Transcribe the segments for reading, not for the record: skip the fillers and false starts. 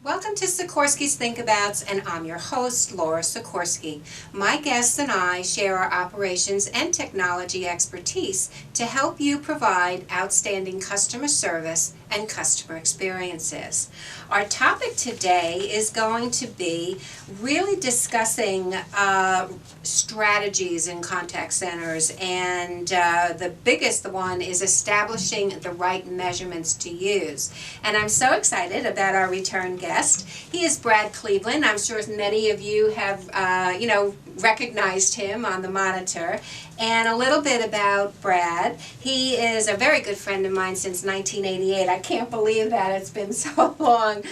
Welcome to Sikorski's Thinkabouts, and I'm your host, Laura Sikorski. My guests and I share our operations and technology expertise to help you provide outstanding customer service and customer experiences. Our topic today is going to be really discussing strategies in contact centers, and the biggest one is establishing the right measurements to use. And I'm so excited about our return guest. He is Brad Cleveland. I'm sure many of you have, recognized him on the monitor. And a little bit about Brad. He is a very good friend of mine since 1988. I can't believe that it's been so long.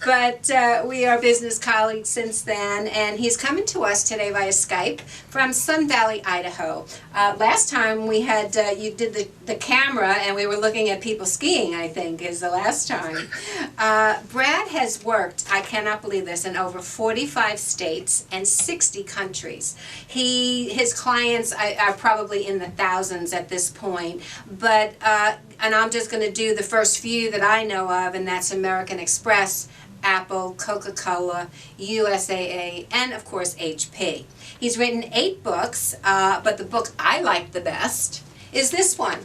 But we are business colleagues since then. And he's coming to us today via Skype from Sun Valley, Idaho. Last time we had, you did the camera and we were looking at people skiing, I think, is the last time. Brad has worked, I cannot believe this, in over 45 states and 60 countries. His clients are probably in the thousands at this point, but and I'm just going to do the first few that I know of, and that's American Express, Apple, Coca-Cola, USAA, and of course HP. He's written 8 books, but the book I like the best is this one.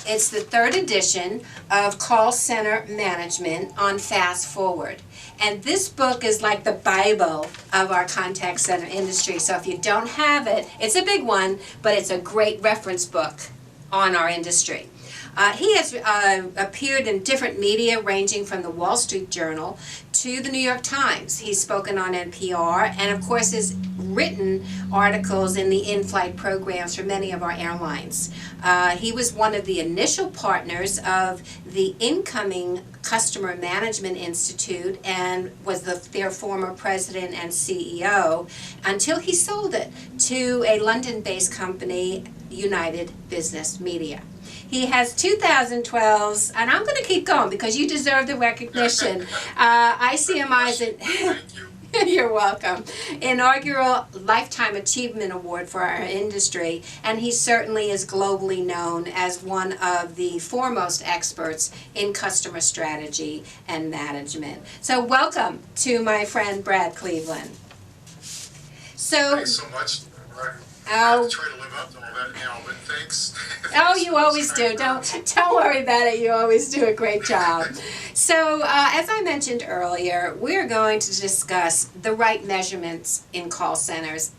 It's the 3rd edition of Call Center Management on Fast Forward. And this book is like the Bible of our contact center industry. So if you don't have it, it's a big one, but it's a great reference book on our industry. He has appeared in different media ranging from the Wall Street Journal to the New York Times. He's spoken on NPR and of course has written articles in the in-flight programs for many of our airlines. He was one of the initial partners of the incoming Customer Management Institute and was their former president and CEO until he sold it to a London-based company, United Business Media. He has 2012's, and I'm going to keep going because you deserve the recognition, ICMI's, you're welcome, inaugural Lifetime Achievement Award for our industry, and he certainly is globally known as one of the foremost experts in customer strategy and management. So welcome to my friend Brad Cleveland. Thanks so much. I try to live up to all that now, but thanks. Oh, you always do. Don't worry about it. You always do a great job. So, as I mentioned earlier, we're going to discuss the right measurements in call centers.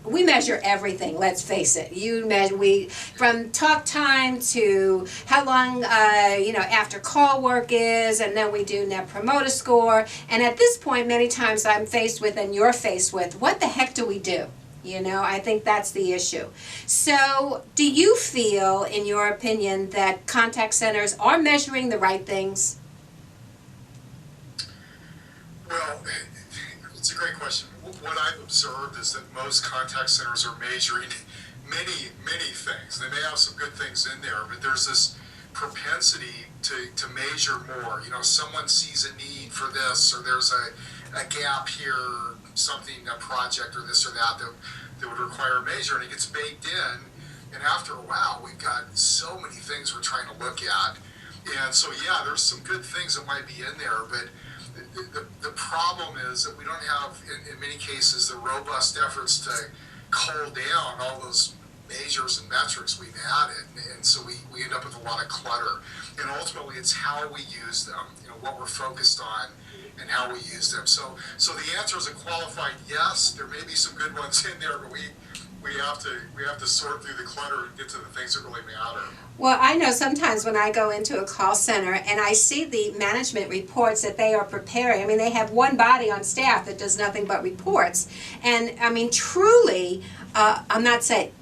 We measure everything. Let's face it. From talk time to how long after call work is, and then we do Net Promoter Score. And at this point, many times I'm faced with, and you're faced with, what the heck do we do? I think that's the issue. So, do you feel, in your opinion, that contact centers are measuring the right things? Well, it's a great question. What I've observed is that most contact centers are measuring many, many things. They may have some good things in there, but there's this propensity to measure more. Someone sees a need for this, or there's a gap here, a project or this or that would require a measure, and it gets baked in, and after a while we've got so many things we're trying to look at. And so yeah, there's some good things that might be in there, but the problem is that we don't have, in many cases, the robust efforts to cull down all those measures and metrics we've added, and so we end up with a lot of clutter. And ultimately it's how we use them, what we're focused on and how we use them. So the answer is a qualified yes. There may be some good ones in there, but we have to sort through the clutter and get to the things that really matter. Well, I know sometimes when I go into a call center and I see the management reports that they are preparing, they have one body on staff that does nothing but reports. And truly, I'm not saying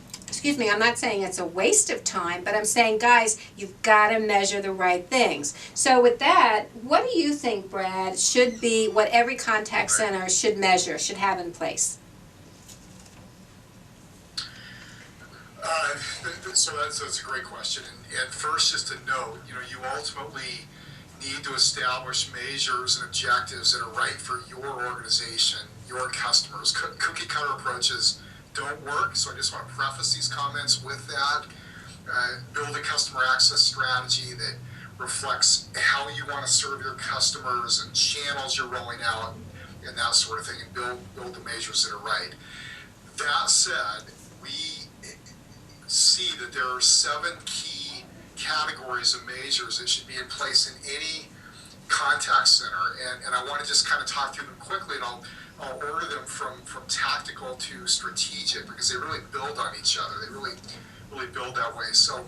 it's a waste of time, but I'm saying, guys, you've got to measure the right things. So with that, what do you think, Brad, should be what every contact center should measure, should have in place? So that's a great question. And first, just to note, you ultimately need to establish measures and objectives that are right for your organization, your customers. Cookie cutter approaches don't work, so I just want to preface these comments with that. Build a customer access strategy that reflects how you want to serve your customers and channels you're rolling out and that sort of thing, and build the measures that are right. That said, we see that there are 7 key categories of measures that should be in place in any contact center, and I want to just kind of talk through them quickly, and I'll order them from tactical to strategic because they really build on each other. They really build that way. So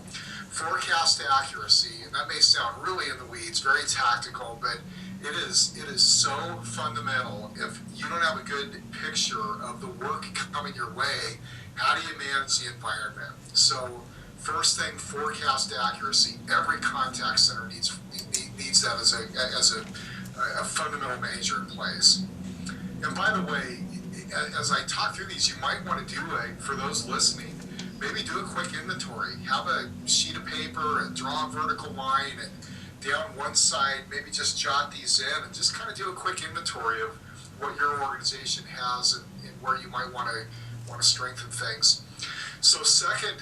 forecast accuracy, and that may sound really in the weeds, very tactical, but it is so fundamental. If you don't have a good picture of the work coming your way, how do you manage the environment? So first thing, forecast accuracy. Every contact center needs that as a fundamental measure in place. And by the way, as I talk through these, you might want to do for those listening, maybe do a quick inventory. Have a sheet of paper and draw a vertical line, and down one side, maybe just jot these in and just kind of do a quick inventory of what your organization has and where you might want to strengthen things. So second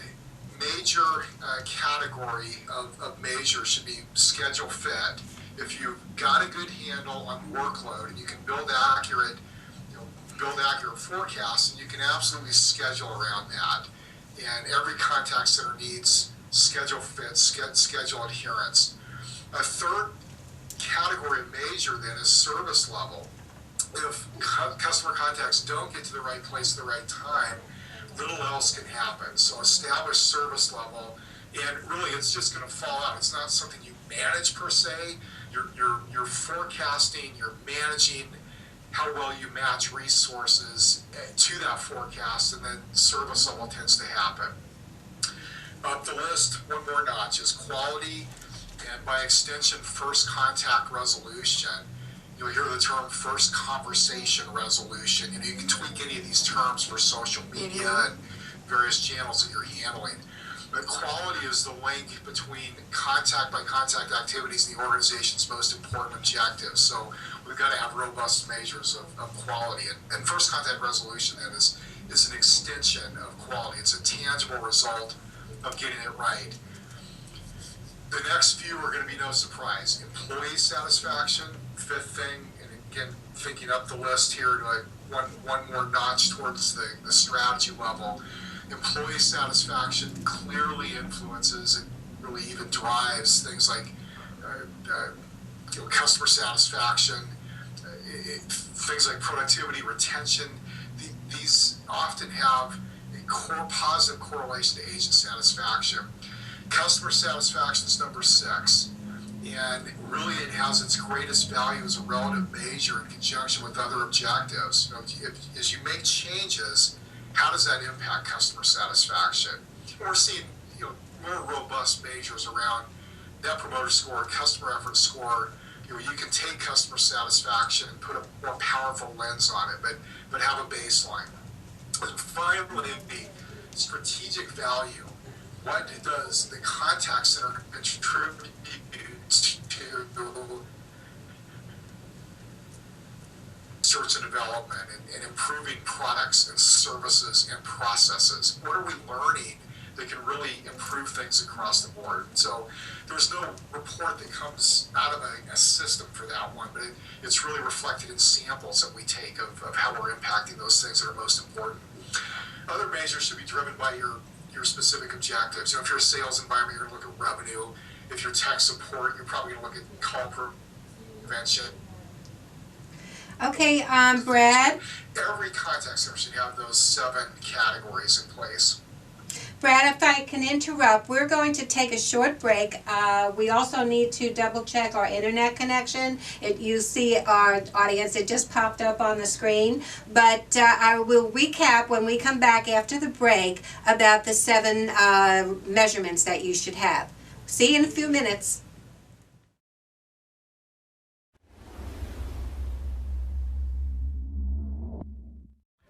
major category of measure should be schedule fit. If you've got a good handle on workload and you can build accurate forecasts, and you can absolutely schedule around that. And every contact center needs schedule fit, schedule adherence. A third category of measure then is service level. If customer contacts don't get to the right place at the right time, little else can happen. So establish service level, and really it's just going to fall out. It's not something you manage per se. You're forecasting, you're managing how well you match resources to that forecast, and then service level tends to happen. Up the list, one more notch, is quality, and by extension, first contact resolution. You'll hear the term first conversation resolution. You can tweak any of these terms for social media and various channels that you're handling. But quality is the link between contact by contact activities and the organization's most important objectives. So we've got to have robust measures of quality. And first contact resolution then is an extension of quality. It's a tangible result of getting it right. The next few are going to be no surprise. Employee satisfaction, fifth thing, and again, thinking up the list here to one more notch towards the strategy level. Employee satisfaction clearly influences and really even drives things like customer satisfaction, things like productivity, retention. These often have a positive correlation to agent satisfaction. Customer satisfaction is number 6, and really it has its greatest value as a relative measure in conjunction with other objectives. As you make changes, how does that impact customer satisfaction? We're seeing more robust measures around Net Promoter Score, customer effort score. You can take customer satisfaction and put a more powerful lens on it, but have a baseline. And finally, strategic value. What does the contact center contribute to research and development and improving products and services and processes? What are we learning that can really improve things across the board? So there's no report that comes out of a system for that one, but it's really reflected in samples that we take of how we're impacting those things that are most important. Other measures should be driven by your specific objectives. If you're a sales environment, you're going to look at revenue. If you're tech support, you're probably going to look at call prevention. Okay, Brad. Every contact center should have those 7 categories in place. Brad, if I can interrupt, we're going to take a short break. We also need to double check our internet connection. You see our audience, it just popped up on the screen. But I will recap when we come back after the break about the 7 measurements that you should have. See you in a few minutes.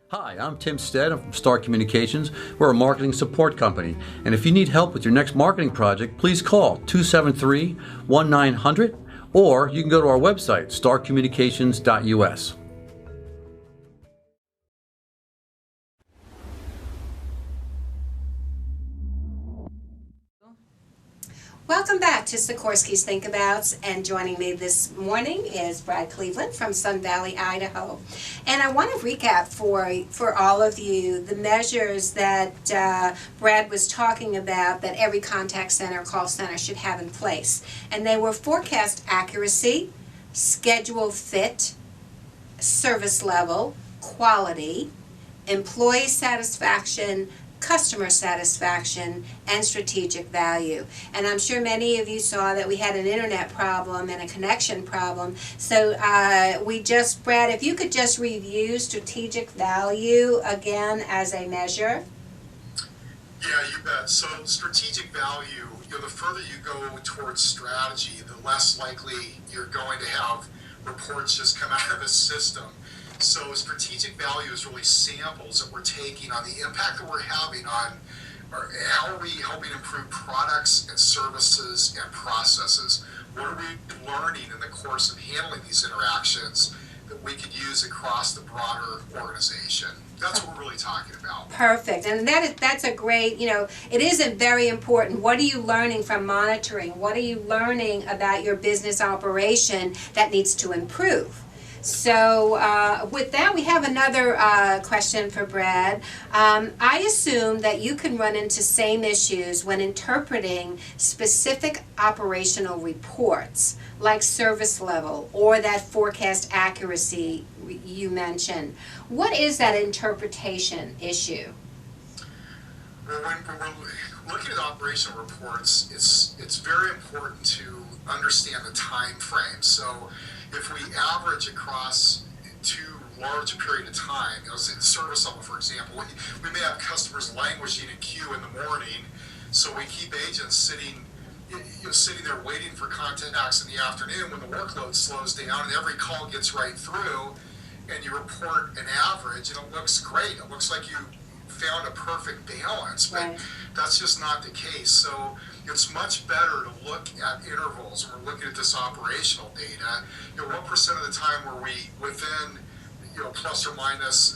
Hi, I'm Tim Stead. I'm from Star Communications. We're a marketing support company. And if you need help with your next marketing project, please call 273-1900, or you can go to our website, starcommunications.us. Welcome back to Sikorski's Thinkabouts, and joining me this morning is Brad Cleveland from Sun Valley, Idaho. And I want to recap for all of you the measures that Brad was talking about that every contact center, call center should have in place. And they were forecast accuracy, schedule fit, service level, quality, employee satisfaction, customer satisfaction, and strategic value. And I'm sure many of you saw that we had an internet problem and a connection problem. So Brad, if you could just review strategic value again as a measure. Yeah, you bet. So strategic value, the further you go towards strategy, the less likely you're going to have reports just come out of a system. So strategic value is really samples that we're taking on the impact that we're having on, or how are we helping improve products and services and processes? What are we learning in the course of handling these interactions that we could use across the broader organization? That's what we're really talking about. Perfect. And that's a great, it isn't very important. What are you learning from monitoring? What are you learning about your business operation that needs to improve? So with that, we have another question for Brad. I assume that you can run into same issues when interpreting specific operational reports, like service level or that forecast accuracy you mentioned. What is that interpretation issue? Well, when we're looking at operational reports, it's very important to understand the time frame. So if we average across too large a period of time, service level, for example, we may have customers languishing in queue in the morning, so we keep agents sitting there waiting for contacts in the afternoon when the workload slows down and every call gets right through, and you report an average, and it looks great. It looks like you found a perfect balance, but Right. That's just not the case. So it's much better to look at intervals when we're looking at this operational data. What percent of the time were we within, plus or minus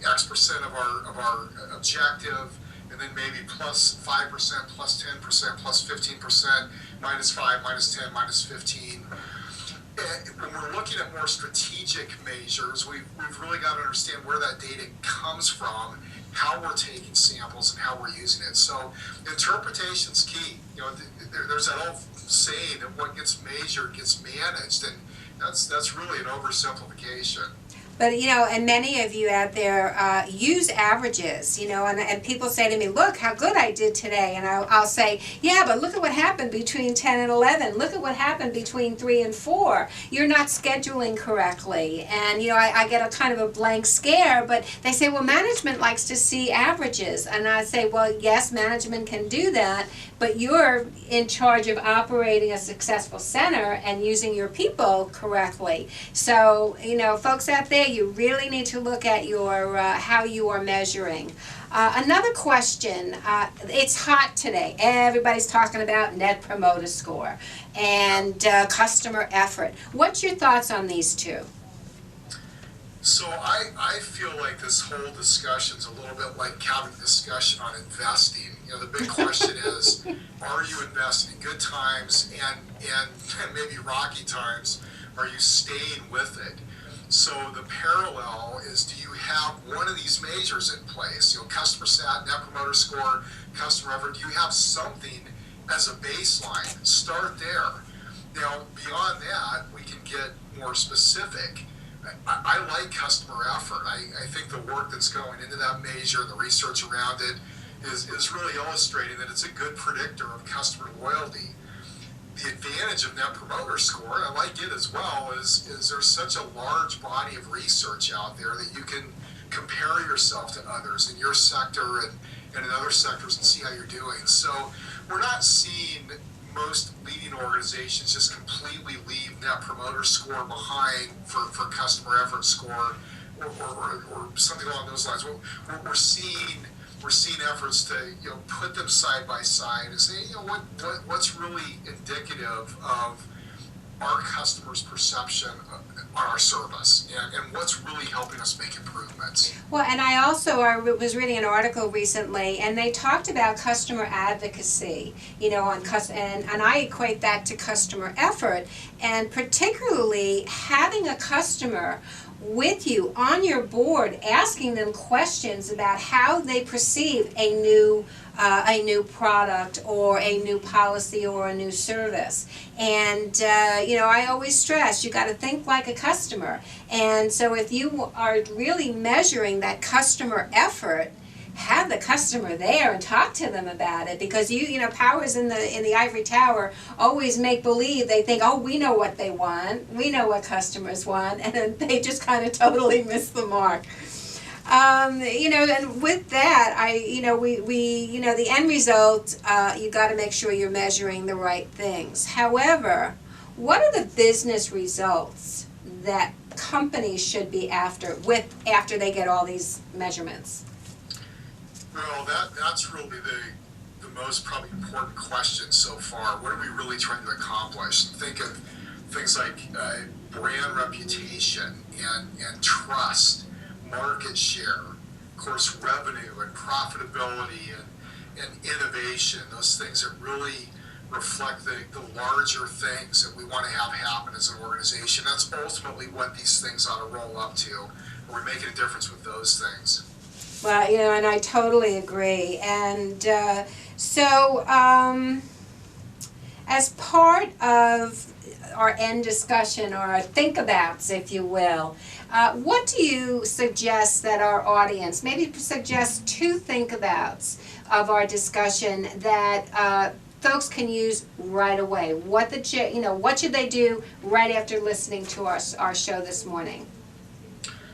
X% of our objective, and then maybe plus 5%, plus 10%, plus 15%, minus 5, minus 10, minus 15. When we're looking at more strategic measures, we've really got to understand where that data comes from, how we're taking samples, and how we're using it. So interpretation's key. There's that old saying that what gets measured gets managed, and that's really an oversimplification. But, and many of you out there use averages, and people say to me, look how good I did today. And I'll say, yeah, but look at what happened between 10 and 11. Look at what happened between 3 and 4. You're not scheduling correctly. And, I get a kind of a blank scare, but they say, well, management likes to see averages. And I say, well, yes, management can do that, but you're in charge of operating a successful center and using your people correctly. So, folks out there, you really need to look at your how you are measuring. Another question, it's hot today. Everybody's talking about Net Promoter Score and customer effort. What's your thoughts on these two? So I feel like this whole discussion's a little bit like having a discussion on investing. The big question is, are you investing in good times and maybe rocky times? Are you staying with it? So the parallel is, do you have one of these measures in place? Customer sat, Net Promoter Score, customer effort. Do you have something as a baseline? Start there. Now, beyond that, we can get more specific. I like customer effort. I think the work that's going into that measure and the research around it is really illustrating that it's a good predictor of customer loyalty. The advantage of Net Promoter Score, and I like it as well, is there's such a large body of research out there that you can compare yourself to others in your sector and in other sectors and see how you're doing. So we're not seeing most leading organizations just completely leave Net Promoter Score behind for customer effort score or something along those lines. We're seeing efforts to put them side by side and say what's really indicative of our customers' perception on our service and what's really helping us make improvements. Well, and I was reading an article recently, and they talked about customer advocacy, and I equate that to customer effort, and particularly having a customer with you on your board, asking them questions about how they perceive a new product or a new policy or a new service. And I always stress you got to think like a customer. And so if you are really measuring that customer effort, have the customer there and talk to them about it, because powers in the ivory tower always make believe. They think, oh, we know what they want, we know what customers want, and then they just kind of totally miss the mark. And with that, the end result, you got to make sure you're measuring the right things. However, what are the business results that companies should be after they get all these measurements? Well, that's really the most probably important question so far. What are we really trying to accomplish? Think of things like brand reputation and trust, market share, of course, revenue and profitability and innovation, those things that really reflect the larger things that we want to have happen as an organization. That's ultimately what these things ought to roll up to. Are we making a difference with those things? Well, and I totally agree. And as part of our end discussion, or our think-abouts, if you will, what do you suggest that our audience, maybe suggest 2 think-abouts of our discussion that folks can use right away? What should they do right after listening to our show this morning?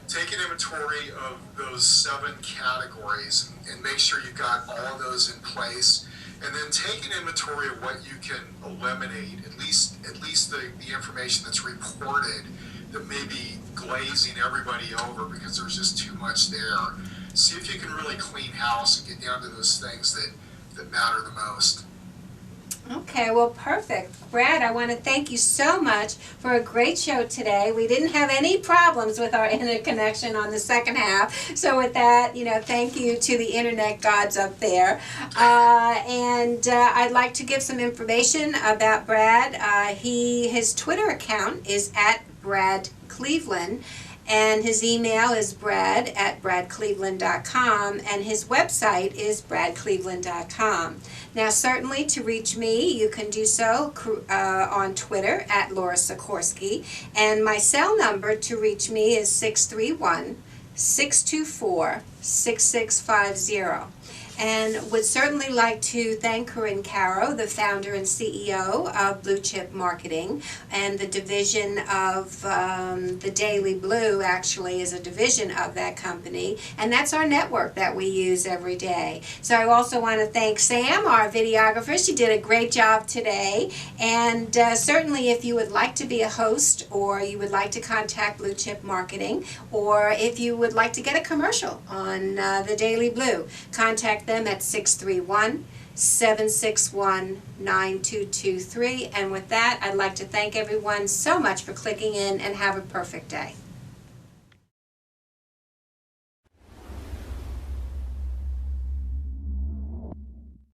Take an inventory of those 7 categories and make sure you've got all of those in place. And then take an inventory of what you can eliminate, at least the information that's reported that may be glazing everybody over because there's just too much there. See if you can really clean house and get down to those things that matter the most. Okay, well, perfect. Brad, I want to thank you so much for a great show today. We didn't have any problems with our internet connection on the second half. So with that, thank you to the internet gods up there. And I'd like to give some information about Brad. His Twitter account is @BradCleveland. And his email is brad@bradcleveland.com, and his website is bradcleveland.com. Now, certainly to reach me, you can do so on Twitter @Laura Sikorski, and my cell number to reach me is 631-624-6650. And would certainly like to thank Corinne Caro, the founder and CEO of Blue Chip Marketing, and the division of the Daily Blue actually is a division of that company, and that's our network that we use every day. So I also want to thank Sam, our videographer. She did a great job today, and certainly if you would like to be a host, or you would like to contact Blue Chip Marketing, or if you would like to get a commercial on the Daily Blue, contact them at 631-761-9223. And with that, I'd like to thank everyone so much for clicking in, and have a perfect day.